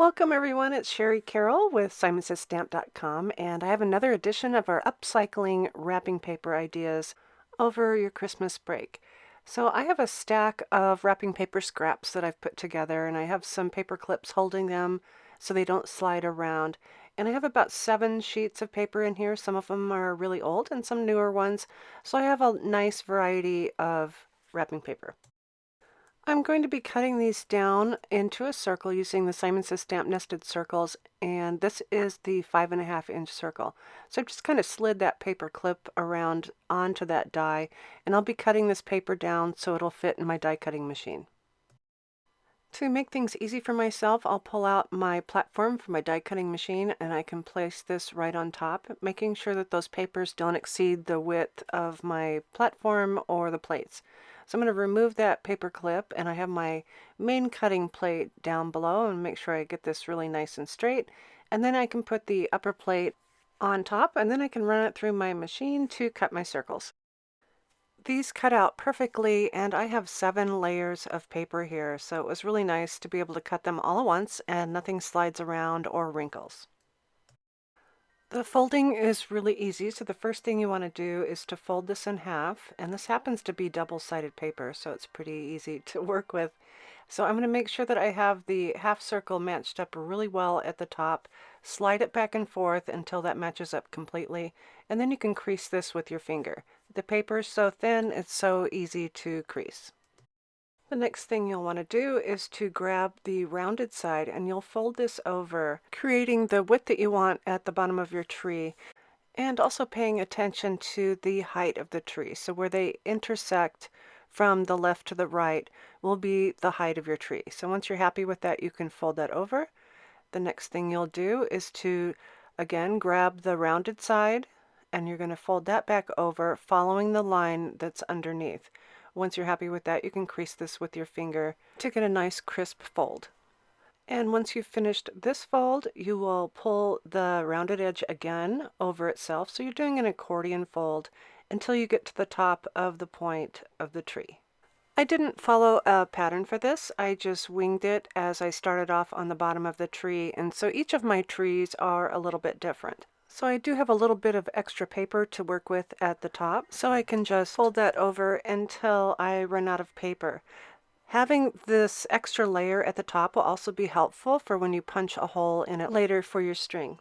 Welcome everyone, it's Sherry Carroll with SimonsStamp.com, and I have another edition of our upcycling wrapping paper ideas over your Christmas break. So I have a stack of wrapping paper scraps that I've put together, and I have some paper clips holding them so they don't slide around. And I have about 7 sheets of paper in here. Some of them are really old and some newer ones. So I have a nice variety of wrapping paper. I'm going to be cutting these down into a circle using the Simon Says Stamp nested circles, and this is the 5.5-inch circle. So I've just kind of slid that paper clip around onto that die, and I'll be cutting this paper down so it'll fit in my die cutting machine. To make things easy for myself, I'll pull out my platform for my die cutting machine, and I can place this right on top, making sure that those papers don't exceed the width of my platform or the plates. So I'm going to remove that paper clip, and I have my main cutting plate down below, and make sure I get this really nice and straight. And then I can put the upper plate on top, and then I can run it through my machine to cut my circles. These cut out perfectly, and I have 7 layers of paper here, so it was really nice to be able to cut them all at once and nothing slides around or wrinkles. The folding is really easy, so the first thing you want to do is to fold this in half, and this happens to be double-sided paper, so it's pretty easy to work with. So I'm going to make sure that I have the half circle matched up really well at the top, slide it back and forth until that matches up completely, and then you can crease this with your finger. The paper is so thin, it's so easy to crease. The next thing you'll want to do is to grab the rounded side, and you'll fold this over, creating the width that you want at the bottom of your tree, and also paying attention to the height of the tree. So where they intersect from the left to the right will be the height of your tree. So once you're happy with that, you can fold that over. The next thing you'll do is to, again, grab the rounded side, and you're going to fold that back over, following the line that's underneath. Once you're happy with that, you can crease this with your finger to get a nice crisp fold. And once you've finished this fold, you will pull the rounded edge again over itself. So you're doing an accordion fold until you get to the top of the point of the tree. I didn't follow a pattern for this. I just winged it as I started off on the bottom of the tree. And so each of my trees are a little bit different. So I do have a little bit of extra paper to work with at the top, so I can just fold that over until I run out of paper. Having this extra layer at the top will also be helpful for when you punch a hole in it later for your string.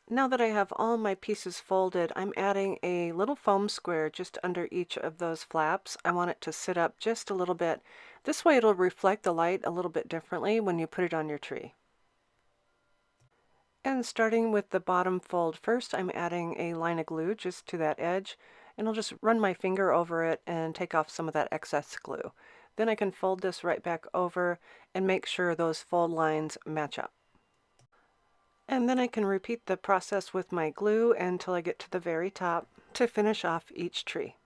Now that I have all my pieces folded, I'm adding a little foam square just under each of those flaps. I want it to sit up just a little bit. This way it'll reflect the light a little bit differently when you put it on your tree. And starting with the bottom fold first, I'm adding a line of glue just to that edge, and I'll just run my finger over it and take off some of that excess glue. Then I can fold this right back over and make sure those fold lines match up. And then I can repeat the process with my glue until I get to the very top to finish off each tree.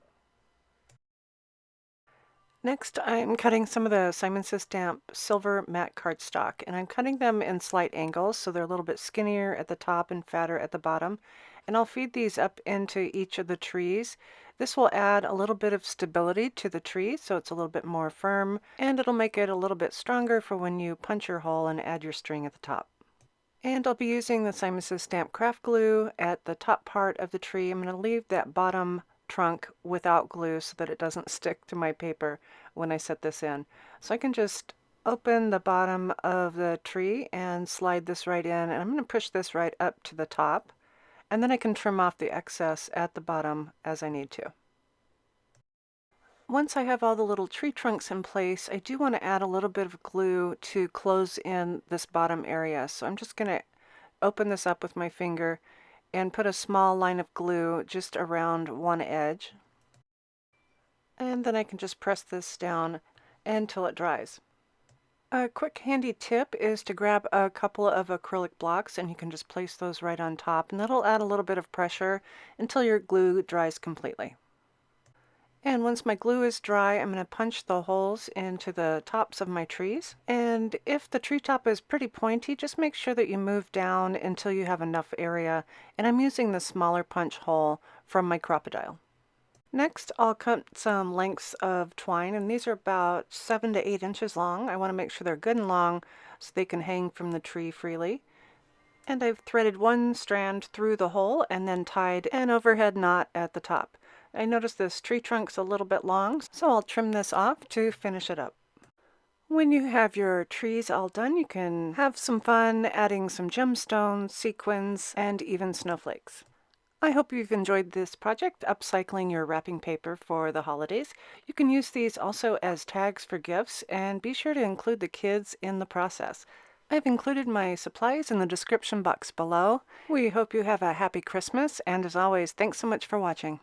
Next, I'm cutting some of the Simon Says Stamp silver matte cardstock, and I'm cutting them in slight angles so they're a little bit skinnier at the top and fatter at the bottom. And I'll feed these up into each of the trees. This will add a little bit of stability to the tree so it's a little bit more firm, and it'll make it a little bit stronger for when you punch your hole and add your string at the top. And I'll be using the Simon Says Stamp craft glue at the top part of the tree. I'm going to leave that bottom trunk without glue so that it doesn't stick to my paper when I set this in. So I can just open the bottom of the tree and slide this right in, and I'm going to push this right up to the top, and then I can trim off the excess at the bottom as I need to. Once I have all the little tree trunks in place, I do want to add a little bit of glue to close in this bottom area. So I'm just going to open this up with my finger and put a small line of glue just around one edge. And then I can just press this down until it dries. A quick handy tip is to grab a couple of acrylic blocks, and you can just place those right on top, and that'll add a little bit of pressure until your glue dries completely. And once my glue is dry, I'm going to punch the holes into the tops of my trees. And if the tree top is pretty pointy, just make sure that you move down until you have enough area. And I'm using the smaller punch hole from my crocodile. Next, I'll cut some lengths of twine, and these are about 7 to 8 inches long. I want to make sure they're good and long so they can hang from the tree freely. And I've threaded one strand through the hole and then tied an overhead knot at the top. I noticed this tree trunk's a little bit long, so I'll trim this off to finish it up. When you have your trees all done, you can have some fun adding some gemstones, sequins, and even snowflakes. I hope you've enjoyed this project, upcycling your wrapping paper for the holidays. You can use these also as tags for gifts, and be sure to include the kids in the process. I've included my supplies in the description box below. We hope you have a happy Christmas, and as always, thanks so much for watching.